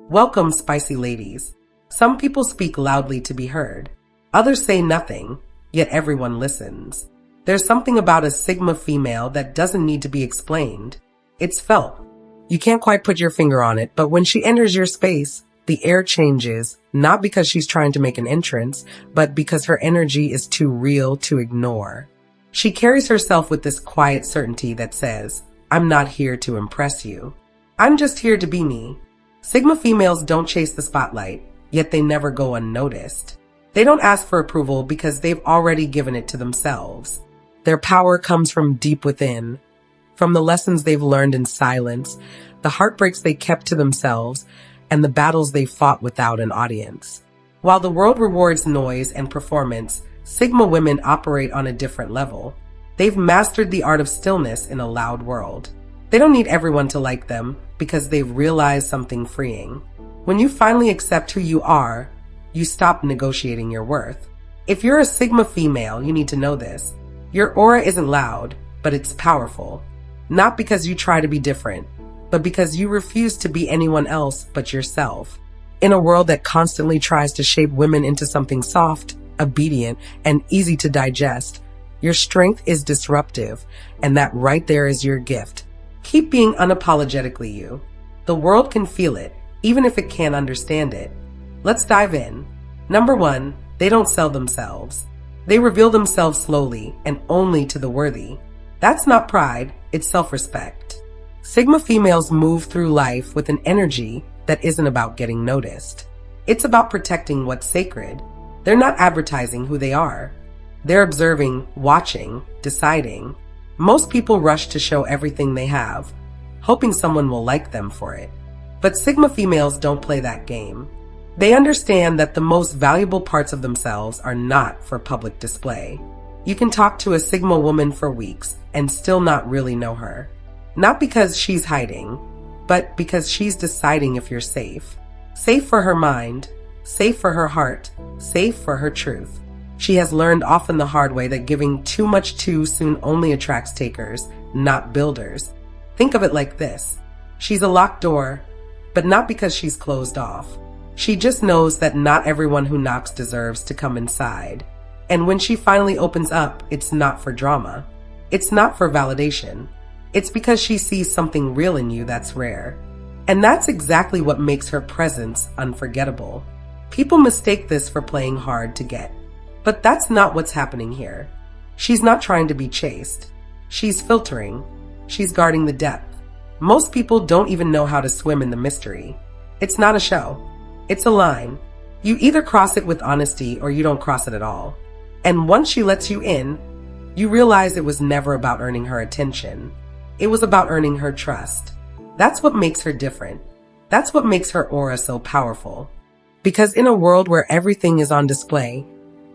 Welcome, spicy ladies. Some people speak loudly to be heard. Others say nothing, yet everyone listens. There's something about a Sigma female that doesn't need to be explained. It's felt. You can't quite put your finger on it, but when she enters your space, the air changes, not because she's trying to make an entrance, but because her energy is too real to ignore. She carries herself with this quiet certainty that says, I'm not here to impress you. I'm just here to be me. Sigma females don't chase the spotlight, yet they never go unnoticed. They don't ask for approval because they've already given it to themselves. Their power comes from deep within, from the lessons they've learned in silence, the heartbreaks they kept to themselves, and the battles they fought without an audience. While the world rewards noise and performance, Sigma women operate on a different level. They've mastered the art of stillness in a loud world. They don't need everyone to like them because they've realized something freeing. When you finally accept who you are, you stop negotiating your worth. If you're a Sigma female, you need to know this. Your aura isn't loud, but it's powerful. Not because you try to be different, but because you refuse to be anyone else but yourself. In a world that constantly tries to shape women into something soft, obedient, and easy to digest, your strength is disruptive, and that right there is your gift. Keep being unapologetically you. The world can feel it, even if it can't understand it. Let's dive in. Number 1, they don't sell themselves. They reveal themselves slowly and only to the worthy. That's not pride, it's self-respect. Sigma females move through life with an energy that isn't about getting noticed. It's about protecting what's sacred. They're not advertising who they are. They're observing, watching, deciding. Most people rush to show everything they have, hoping someone will like them for it. But Sigma females don't play that game. They understand that the most valuable parts of themselves are not for public display. You can talk to a Sigma woman for weeks and still not really know her. Not because she's hiding, but because she's deciding if you're safe. Safe for her mind, safe for her heart, safe for her truth. She has learned often the hard way that giving too much too soon only attracts takers, not builders. Think of it like this. She's a locked door, but not because she's closed off. She just knows that not everyone who knocks deserves to come inside. And when she finally opens up, it's not for drama. It's not for validation. It's because she sees something real in you that's rare. And that's exactly what makes her presence unforgettable. People mistake this for playing hard to get. But that's not what's happening here. She's not trying to be chased. She's filtering. She's guarding the depth. Most people don't even know how to swim in the mystery. It's not a show. It's a line. You either cross it with honesty or you don't cross it at all. And once she lets you in, you realize it was never about earning her attention. It was about earning her trust. That's what makes her different. That's what makes her aura so powerful. Because in a world where everything is on display,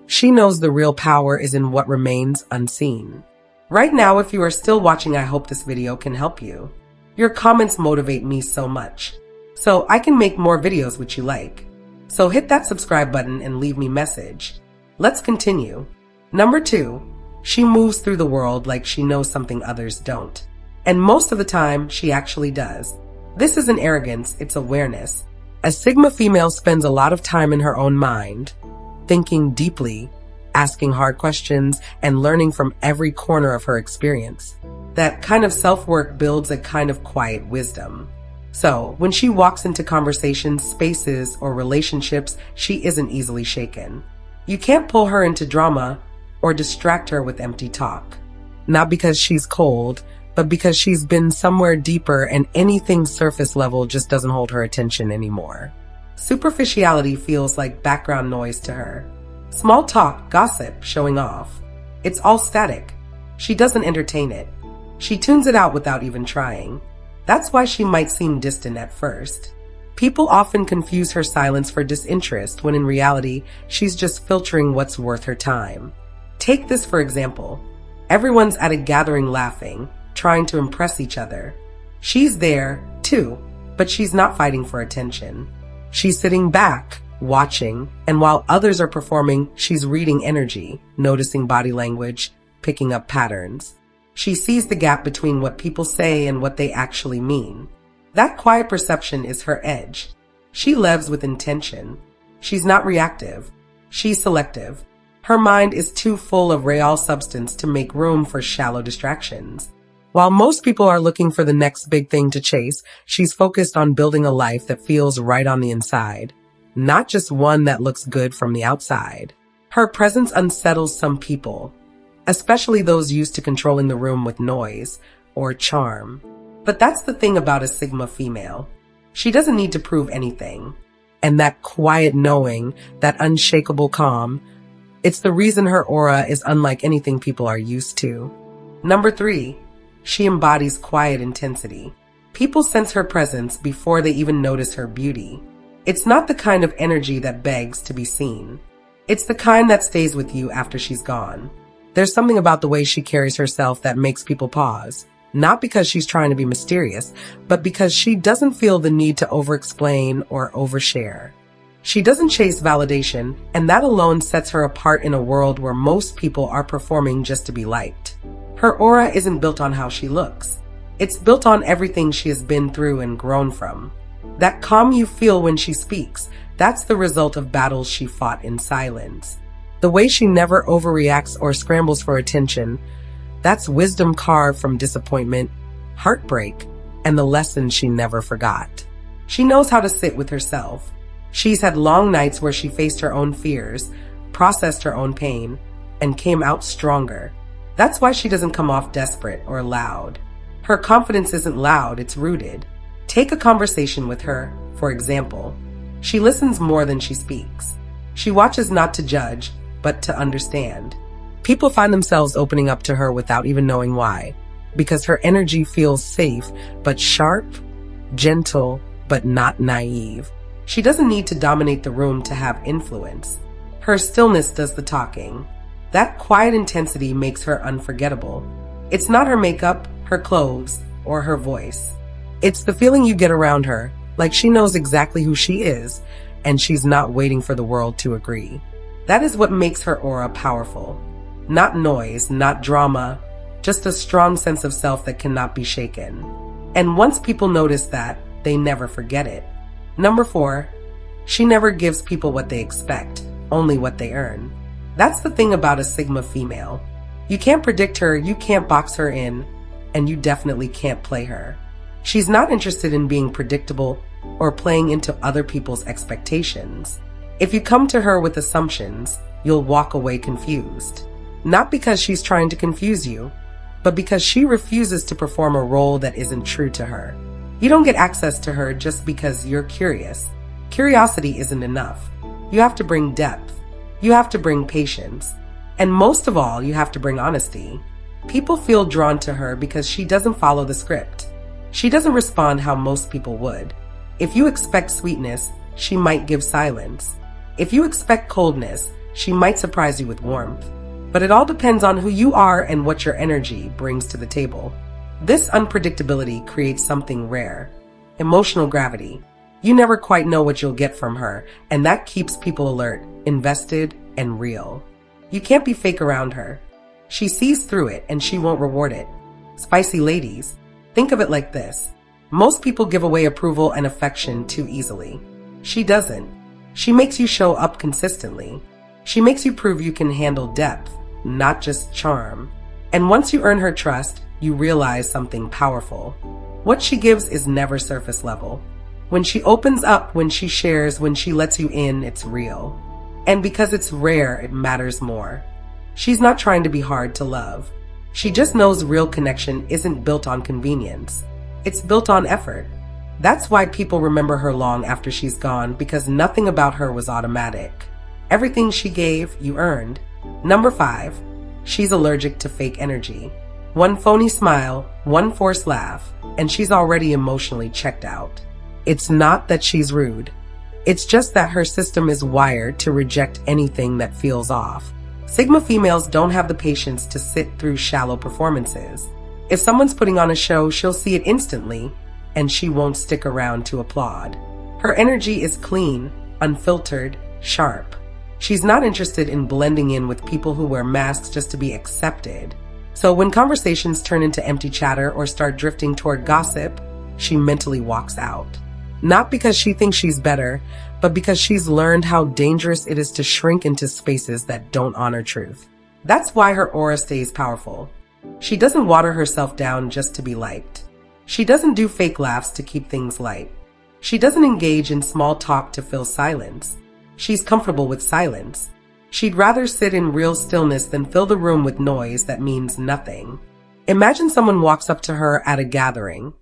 she knows the real power is in what remains unseen. Right now, if you are still watching, I hope this video can help you. Your comments motivate me so much, so I can make more videos which you like. So hit that subscribe button and leave me a message. Let's continue. Number 2, she moves through the world like she knows something others don't. And most of the time, she actually does. This isn't arrogance, it's awareness. A Sigma female spends a lot of time in her own mind, thinking deeply, asking hard questions, and learning from every corner of her experience. That kind of self-work builds a kind of quiet wisdom. So, when she walks into conversations, spaces, or relationships, she isn't easily shaken. You can't pull her into drama or distract her with empty talk. Not because she's cold, but because she's been somewhere deeper and anything surface level just doesn't hold her attention anymore. Superficiality feels like background noise to her. Small talk, gossip, showing off. It's all static. She doesn't entertain it. She tunes it out without even trying. That's why she might seem distant at first. People often confuse her silence for disinterest when in reality, she's just filtering what's worth her time. Take this for example. Everyone's at a gathering laughing, trying to impress each other. She's there, too, but she's not fighting for attention. She's sitting back, watching, and while others are performing, she's reading energy, noticing body language, picking up patterns. She sees the gap between what people say and what they actually mean. That quiet perception is her edge. She lives with intention. She's not reactive. She's selective. Her mind is too full of real substance to make room for shallow distractions. While most people are looking for the next big thing to chase, she's focused on building a life that feels right on the inside, not just one that looks good from the outside. Her presence unsettles some people, especially those used to controlling the room with noise or charm. But that's the thing about a Sigma female. She doesn't need to prove anything. And that quiet knowing, that unshakable calm, it's the reason her aura is unlike anything people are used to. Number 3, she embodies quiet intensity. People sense her presence before they even notice her beauty. It's not the kind of energy that begs to be seen. It's the kind that stays with you after she's gone. There's something about the way she carries herself that makes people pause. Not because she's trying to be mysterious, but because she doesn't feel the need to over-explain or overshare. She doesn't chase validation, and that alone sets her apart in a world where most people are performing just to be liked. Her aura isn't built on how she looks. It's built on everything she has been through and grown from. That calm you feel when she speaks, that's the result of battles she fought in silence. The way she never overreacts or scrambles for attention, that's wisdom carved from disappointment, heartbreak, and the lessons she never forgot. She knows how to sit with herself. She's had long nights where she faced her own fears, processed her own pain, and came out stronger. That's why she doesn't come off desperate or loud. Her confidence isn't loud, it's rooted. Take a conversation with her, for example. She listens more than she speaks. She watches not to judge, but to understand. People find themselves opening up to her without even knowing why, because her energy feels safe, but sharp, gentle, but not naive. She doesn't need to dominate the room to have influence. Her stillness does the talking. That quiet intensity makes her unforgettable. It's not her makeup, her clothes, or her voice. It's the feeling you get around her, like she knows exactly who she is, and she's not waiting for the world to agree. That is what makes her aura powerful. Not noise, not drama, just a strong sense of self that cannot be shaken. And once people notice that, they never forget it. Number 4, she never gives people what they expect, only what they earn. That's the thing about a Sigma female. You can't predict her, you can't box her in, and you definitely can't play her. She's not interested in being predictable or playing into other people's expectations. If you come to her with assumptions, you'll walk away confused. Not because she's trying to confuse you, but because she refuses to perform a role that isn't true to her. You don't get access to her just because you're curious. Curiosity isn't enough. You have to bring depth. You have to bring patience. And most of all, you have to bring honesty. People feel drawn to her because she doesn't follow the script. She doesn't respond how most people would. If you expect sweetness, she might give silence. If you expect coldness, she might surprise you with warmth. But it all depends on who you are and what your energy brings to the table. This unpredictability creates something rare. Emotional gravity. You never quite know what you'll get from her, and that keeps people alert, invested, and real. You can't be fake around her. She sees through it and she won't reward it. Spicy ladies, think of it like this. Most people give away approval and affection too easily. She doesn't. She makes you show up consistently. She makes you prove you can handle depth, not just charm. And once you earn her trust, you realize something powerful. What she gives is never surface level. When she opens up, when she shares, when she lets you in, it's real. And because it's rare, it matters more. She's not trying to be hard to love. She just knows real connection isn't built on convenience. It's built on effort. That's why people remember her long after she's gone, because nothing about her was automatic. Everything she gave, you earned. Number 5, she's allergic to fake energy. One phony smile, one forced laugh, and she's already emotionally checked out. It's not that she's rude. It's just that her system is wired to reject anything that feels off. Sigma females don't have the patience to sit through shallow performances. If someone's putting on a show, she'll see it instantly, and she won't stick around to applaud. Her energy is clean, unfiltered, sharp. She's not interested in blending in with people who wear masks just to be accepted. So when conversations turn into empty chatter or start drifting toward gossip, she mentally walks out. Not because she thinks she's better, but because she's learned how dangerous it is to shrink into spaces that don't honor truth. That's why her aura stays powerful. She doesn't water herself down just to be liked. She doesn't do fake laughs to keep things light. She doesn't engage in small talk to fill silence. She's comfortable with silence. She'd rather sit in real stillness than fill the room with noise that means nothing. Imagine someone walks up to her at a gathering,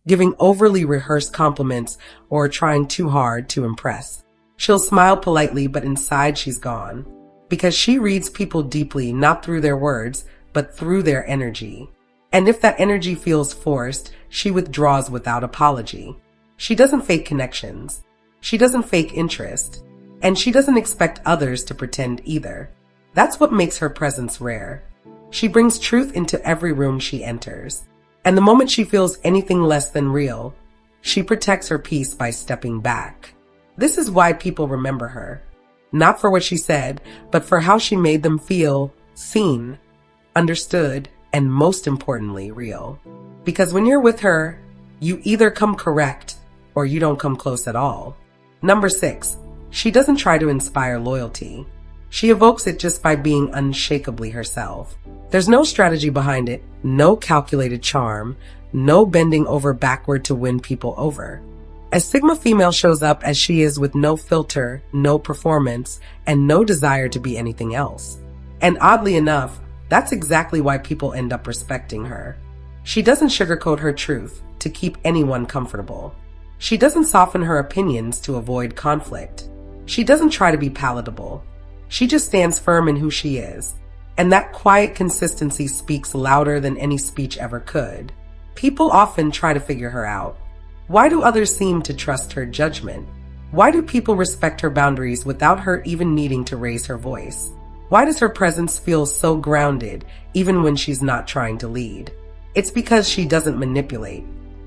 giving overly rehearsed compliments or trying too hard to impress. She'll smile politely, but inside she's gone. Because she reads people deeply, not through their words, but through their energy. And if that energy feels forced, she withdraws without apology. She doesn't fake connections. She doesn't fake interest. And she doesn't expect others to pretend either. That's what makes her presence rare. She brings truth into every room she enters. And the moment she feels anything less than real, she protects her peace by stepping back. This is why people remember her. Not for what she said, but for how she made them feel seen, understood, and most importantly, real. Because when you're with her, you either come correct or you don't come close at all. Number 6, she doesn't try to inspire loyalty. She evokes it just by being unshakably herself. There's no strategy behind it, no calculated charm, no bending over backward to win people over. A Sigma female shows up as she is with no filter, no performance, and no desire to be anything else. And oddly enough, that's exactly why people end up respecting her. She doesn't sugarcoat her truth to keep anyone comfortable. She doesn't soften her opinions to avoid conflict. She doesn't try to be palatable. She just stands firm in who she is. And that quiet consistency speaks louder than any speech ever could. People often try to figure her out. Why do others seem to trust her judgment? Why do people respect her boundaries without her even needing to raise her voice? Why does her presence feel so grounded, even when she's not trying to lead? It's because she doesn't manipulate.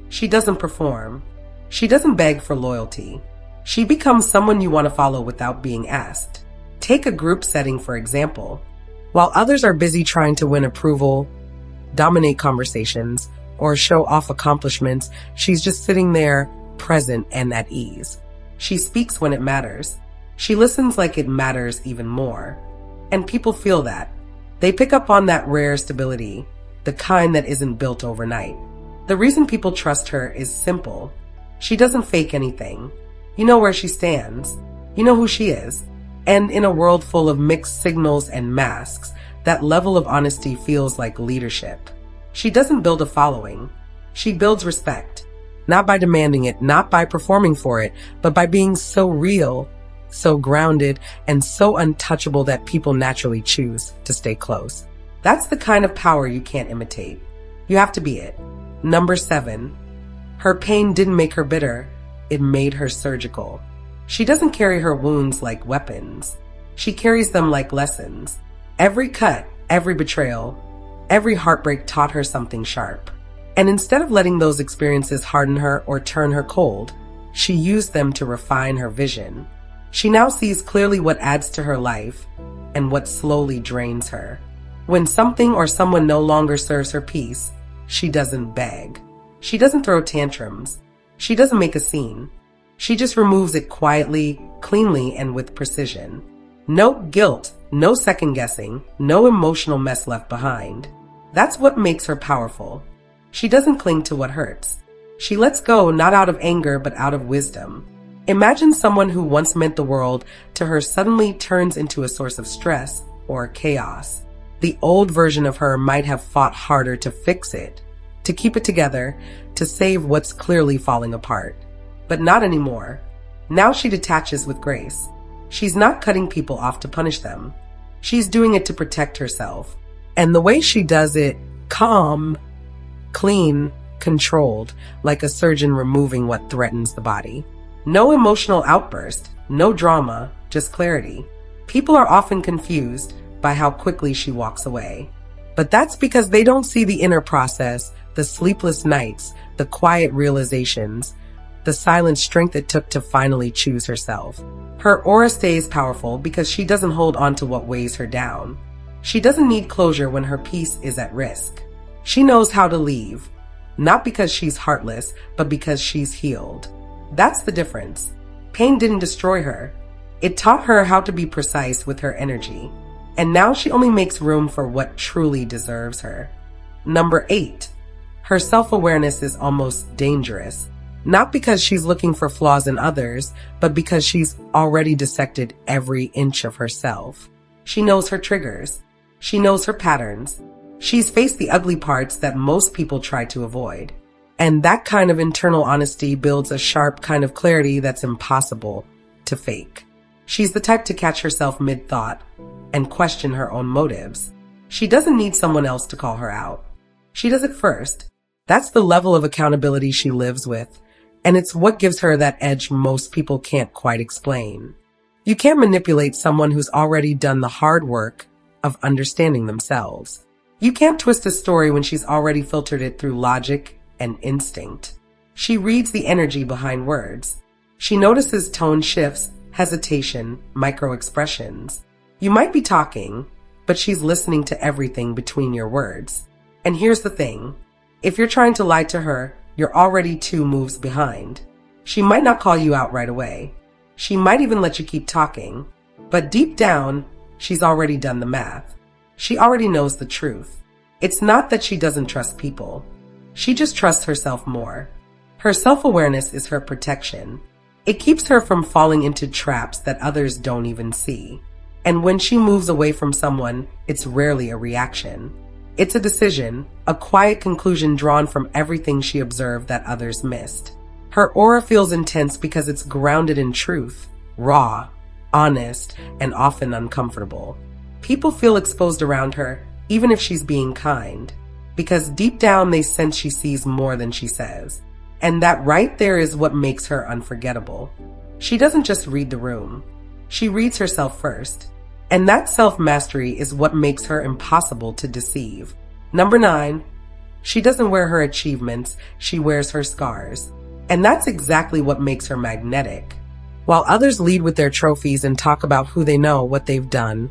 She doesn't perform. She doesn't beg for loyalty. She becomes someone you want to follow without being asked. Take a group setting, for example. While others are busy trying to win approval, dominate conversations, or show off accomplishments, she's just sitting there, present and at ease. She speaks when it matters. She listens like it matters even more. And people feel that. They pick up on that rare stability, the kind that isn't built overnight. The reason people trust her is simple. She doesn't fake anything. You know where she stands. You know who she is. And in a world full of mixed signals and masks, that level of honesty feels like leadership. She doesn't build a following. She builds respect. Not by demanding it, not by performing for it, but by being so real, so grounded, and so untouchable that people naturally choose to stay close. That's the kind of power you can't imitate. You have to be it. Number 7, her pain didn't make her bitter. It made her surgical. She doesn't carry her wounds like weapons. She carries them like lessons. Every cut, every betrayal, every heartbreak taught her something sharp. And instead of letting those experiences harden her or turn her cold, she used them to refine her vision. She now sees clearly what adds to her life and what slowly drains her. When something or someone no longer serves her peace, she doesn't beg. She doesn't throw tantrums. She doesn't make a scene. She just removes it quietly, cleanly, and with precision. No guilt, no second guessing, no emotional mess left behind. That's what makes her powerful. She doesn't cling to what hurts. She lets go not out of anger, but out of wisdom. Imagine someone who once meant the world to her suddenly turns into a source of stress or chaos. The old version of her might have fought harder to fix it, to keep it together, to save what's clearly falling apart. But not anymore. Now she detaches with grace. She's not cutting people off to punish them. She's doing it to protect herself. And the way she does it, calm, clean, controlled, like a surgeon removing what threatens the body. No emotional outburst, no drama, just clarity. People are often confused by how quickly she walks away. But that's because they don't see the inner process, the sleepless nights, the quiet realizations, the silent strength it took to finally choose herself. Her aura stays powerful because she doesn't hold on to what weighs her down. She doesn't need closure when her peace is at risk. She knows how to leave, not because she's heartless, but because she's healed. That's the difference. Pain didn't destroy her. It taught her how to be precise with her energy. And now she only makes room for what truly deserves her. Number 8. Her self-awareness is almost dangerous. Not because she's looking for flaws in others, but because she's already dissected every inch of herself. She knows her triggers. She knows her patterns. She's faced the ugly parts that most people try to avoid. And that kind of internal honesty builds a sharp kind of clarity that's impossible to fake. She's the type to catch herself mid-thought and question her own motives. She doesn't need someone else to call her out. She does it first. That's the level of accountability she lives with, and it's what gives her that edge most people can't quite explain. You can't manipulate someone who's already done the hard work of understanding themselves. You can't twist a story when she's already filtered it through logic and instinct. She reads the energy behind words. She notices tone shifts, hesitation, micro-expressions. You might be talking, but she's listening to everything between your words. And here's the thing. If you're trying to lie to her, you're already 2 moves behind. She might not call you out right away. She might even let you keep talking. But deep down, she's already done the math. She already knows the truth. It's not that she doesn't trust people. She just trusts herself more. Her self-awareness is her protection. It keeps her from falling into traps that others don't even see. And when she moves away from someone, it's rarely a reaction. It's a decision, a quiet conclusion drawn from everything she observed that others missed. Her aura feels intense because it's grounded in truth, raw, honest, and often uncomfortable. People feel exposed around her, even if she's being kind, because deep down they sense she sees more than she says. And that right there is what makes her unforgettable. She doesn't just read the room. She reads herself first. And that self-mastery is what makes her impossible to deceive. Number 9, she doesn't wear her achievements, she wears her scars. And that's exactly what makes her magnetic. While others lead with their trophies and talk about who they know, what they've done,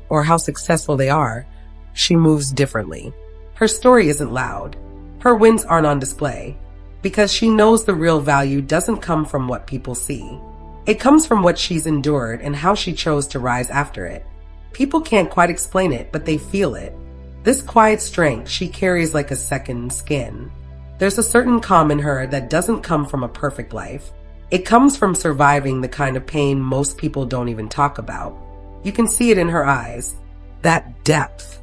or how successful they are, she moves differently. Her story isn't loud. Her wins aren't on display. Because she knows the real value doesn't come from what people see. It comes from what she's endured and how she chose to rise after it. People can't quite explain it, but they feel it. This quiet strength she carries like a second skin. There's a certain calm in her that doesn't come from a perfect life. It comes from surviving the kind of pain most people don't even talk about. You can see it in her eyes. That depth,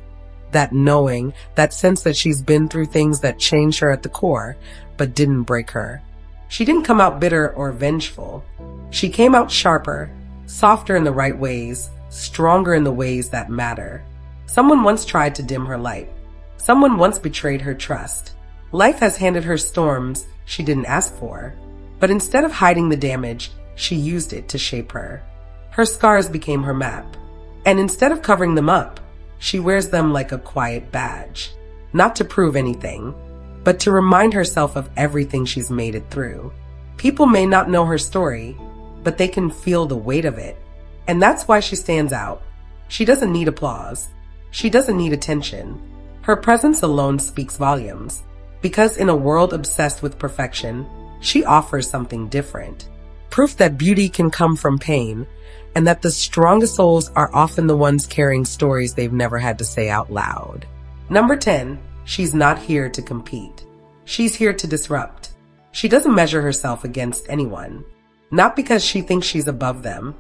that knowing, that sense that she's been through things that changed her at the core, but didn't break her. She didn't come out bitter or vengeful. She came out sharper, softer in the right ways, stronger in the ways that matter. Someone once tried to dim her light. Someone once betrayed her trust. Life has handed her storms she didn't ask for. But instead of hiding the damage, she used it to shape her. Her scars became her map. And instead of covering them up, she wears them like a quiet badge. Not to prove anything, but to remind herself of everything she's made it through. People may not know her story, but they can feel the weight of it. And that's why she stands out. She doesn't need applause. She doesn't need attention. Her presence alone speaks volumes. Because in a world obsessed with perfection, she offers something different. Proof that beauty can come from pain, and that the strongest souls are often the ones carrying stories they've never had to say out loud. Number 10, she's not here to compete. She's here to disrupt. She doesn't measure herself against anyone. Not because she thinks she's above them,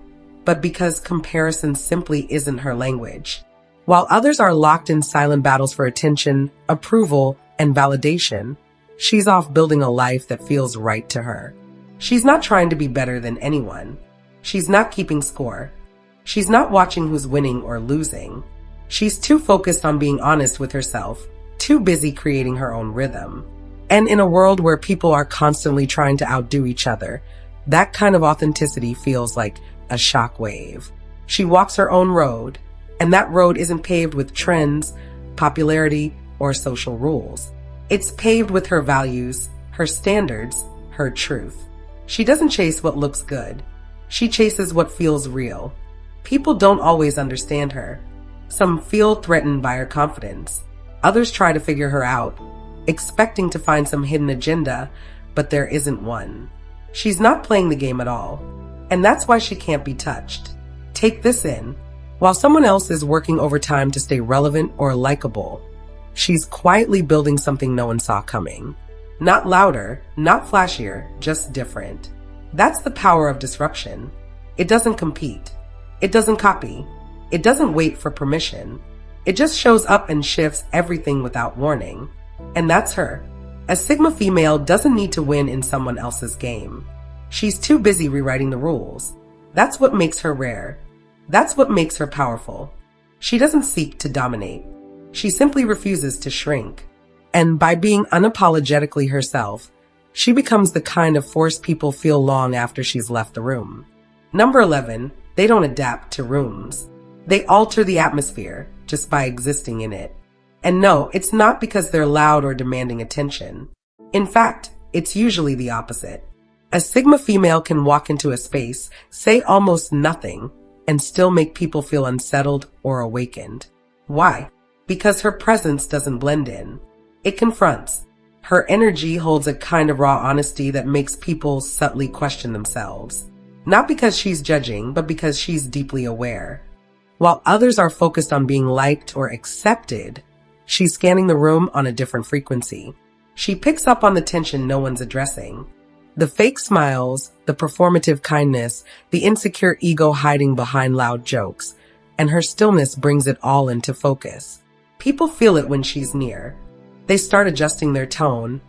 but because comparison simply isn't her language. While others are locked in silent battles for attention, approval, and validation, she's off building a life that feels right to her. She's not trying to be better than anyone. She's not keeping score. She's not watching who's winning or losing. She's too focused on being honest with herself, too busy creating her own rhythm. And in a world where people are constantly trying to outdo each other, that kind of authenticity feels like a shockwave. She walks her own road, and that road isn't paved with trends, popularity, or social rules. It's paved with her values, her standards, her truth. She doesn't chase what looks good. She chases what feels real. People don't always understand her. Some feel threatened by her confidence. Others try to figure her out, expecting to find some hidden agenda, but there isn't one. She's not playing the game at all. And that's why she can't be touched. Take this in. While someone else is working overtime to stay relevant or likable, she's quietly building something no one saw coming. Not louder, not flashier, just different. That's the power of disruption. It doesn't compete. It doesn't copy. It doesn't wait for permission. It just shows up and shifts everything without warning. And that's her. A Sigma female doesn't need to win in someone else's game. She's too busy rewriting the rules. That's what makes her rare. That's what makes her powerful. She doesn't seek to dominate. She simply refuses to shrink. And by being unapologetically herself, she becomes the kind of force people feel long after she's left the room. Number 11, they don't adapt to rooms. They alter the atmosphere just by existing in it. And no, it's not because they're loud or demanding attention. In fact, it's usually the opposite. A Sigma female can walk into a space, say almost nothing, and still make people feel unsettled or awakened. Why? Because her presence doesn't blend in. It confronts. Her energy holds a kind of raw honesty that makes people subtly question themselves. Not because she's judging, but because she's deeply aware. While others are focused on being liked or accepted, she's scanning the room on a different frequency. She picks up on the tension no one's addressing. The fake smiles, the performative kindness, the insecure ego hiding behind loud jokes, and her stillness brings it all into focus. People feel it when she's near. They start adjusting their tone,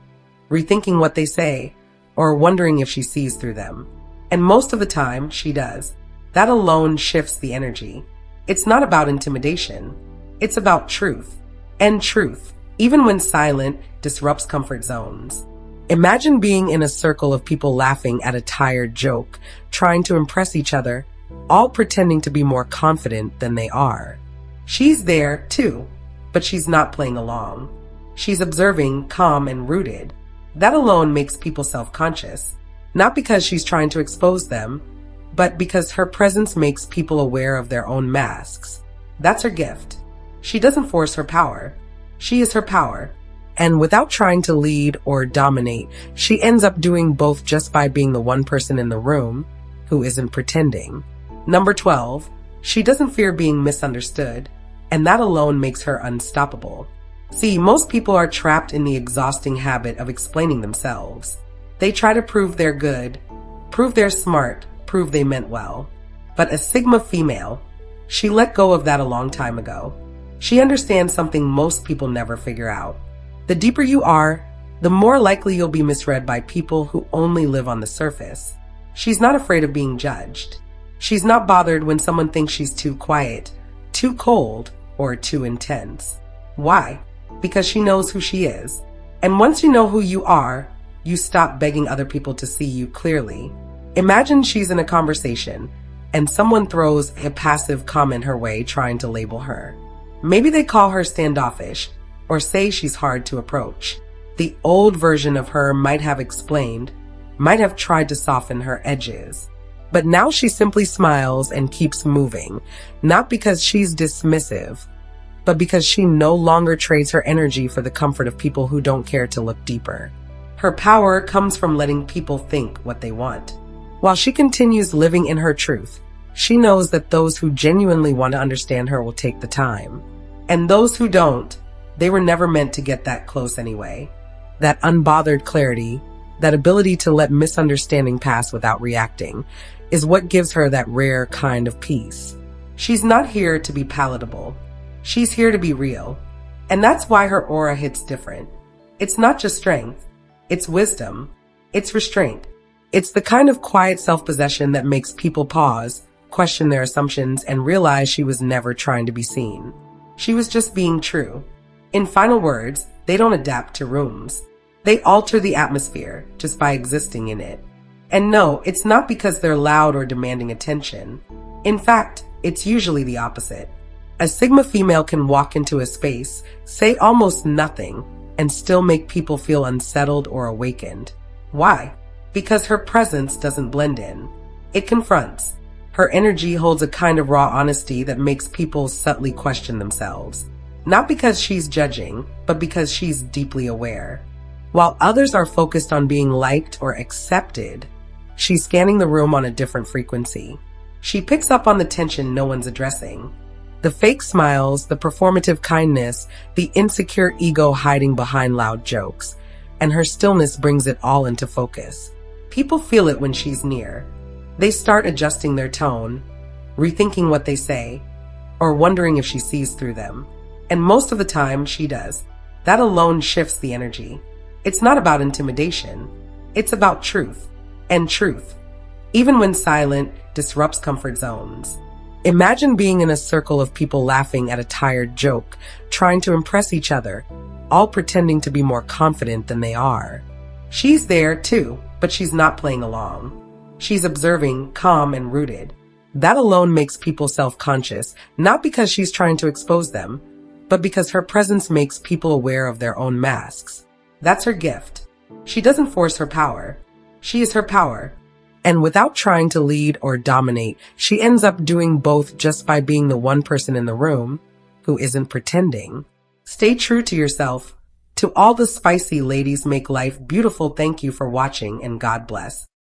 rethinking what they say, or wondering if she sees through them. And most of the time, she does. That alone shifts the energy. It's not about intimidation. It's about truth. And truth, even when silent, disrupts comfort zones. Imagine being in a circle of people laughing at a tired joke, trying to impress each other, all pretending to be more confident than they are. She's there, too, but she's not playing along. She's observing, calm and rooted. That alone makes people self-conscious, not because she's trying to expose them, but because her presence makes people aware of their own masks. That's her gift. She doesn't force her power. She is her power. And without trying to lead or dominate, she ends up doing both just by being the one person in the room who isn't pretending. Number 12, she doesn't fear being misunderstood, and that alone makes her unstoppable. See, most people are trapped in the exhausting habit of explaining themselves. They try to prove they're good, prove they're smart, prove they meant well. But a Sigma female, she let go of that a long time ago. She understands something most people never figure out. The deeper you are, the more likely you'll be misread by people who only live on the surface. She's not afraid of being judged. She's not bothered when someone thinks she's too quiet, too cold, or too intense. Why? Because she knows who she is. And once you know who you are, you stop begging other people to see you clearly. Imagine she's in a conversation, and someone throws a passive comment her way trying to label her. Maybe they call her standoffish, or say she's hard to approach. The old version of her might have explained, might have tried to soften her edges. But now she simply smiles and keeps moving, not because she's dismissive, but because she no longer trades her energy for the comfort of people who don't care to look deeper. Her power comes from letting people think what they want. While she continues living in her truth, she knows that those who genuinely want to understand her will take the time. And those who don't, they were never meant to get that close anyway. That unbothered clarity, that ability to let misunderstanding pass without reacting, is what gives her that rare kind of peace. She's not here to be palatable. She's here to be real. And that's why her aura hits different. It's not just strength. It's wisdom. It's restraint. It's the kind of quiet self-possession that makes people pause, question their assumptions, and realize she was never trying to be seen. She was just being true. In final words, they don't adapt to rooms. They alter the atmosphere just by existing in it. And no, it's not because they're loud or demanding attention. In fact, it's usually the opposite. A Sigma female can walk into a space, say almost nothing, and still make people feel unsettled or awakened. Why? Because her presence doesn't blend in. It confronts. Her energy holds a kind of raw honesty that makes people subtly question themselves. Not because she's judging, but because she's deeply aware. While others are focused on being liked or accepted, She's scanning the room on a different frequency. She picks up on the tension no one's addressing. The fake smiles, the performative kindness, the insecure ego hiding behind loud jokes. And her stillness brings it all into focus. People feel it when she's near. They start adjusting their tone, rethinking what they say, or wondering if she sees through them. And most of the time, she does. That alone shifts the energy. It's not about intimidation. It's about truth. And truth, even when silent, disrupts comfort zones. Imagine being in a circle of people laughing at a tired joke, trying to impress each other, all pretending to be more confident than they are. She's there too, but she's not playing along. She's observing, calm and rooted. That alone makes people self-conscious, not because she's trying to expose them, but because her presence makes people aware of their own masks. That's her gift. She doesn't force her power. She is her power. And without trying to lead or dominate, she ends up doing both just by being the one person in the room who isn't pretending. Stay true to yourself. To all the spicy ladies make life beautiful, thank you for watching and God bless.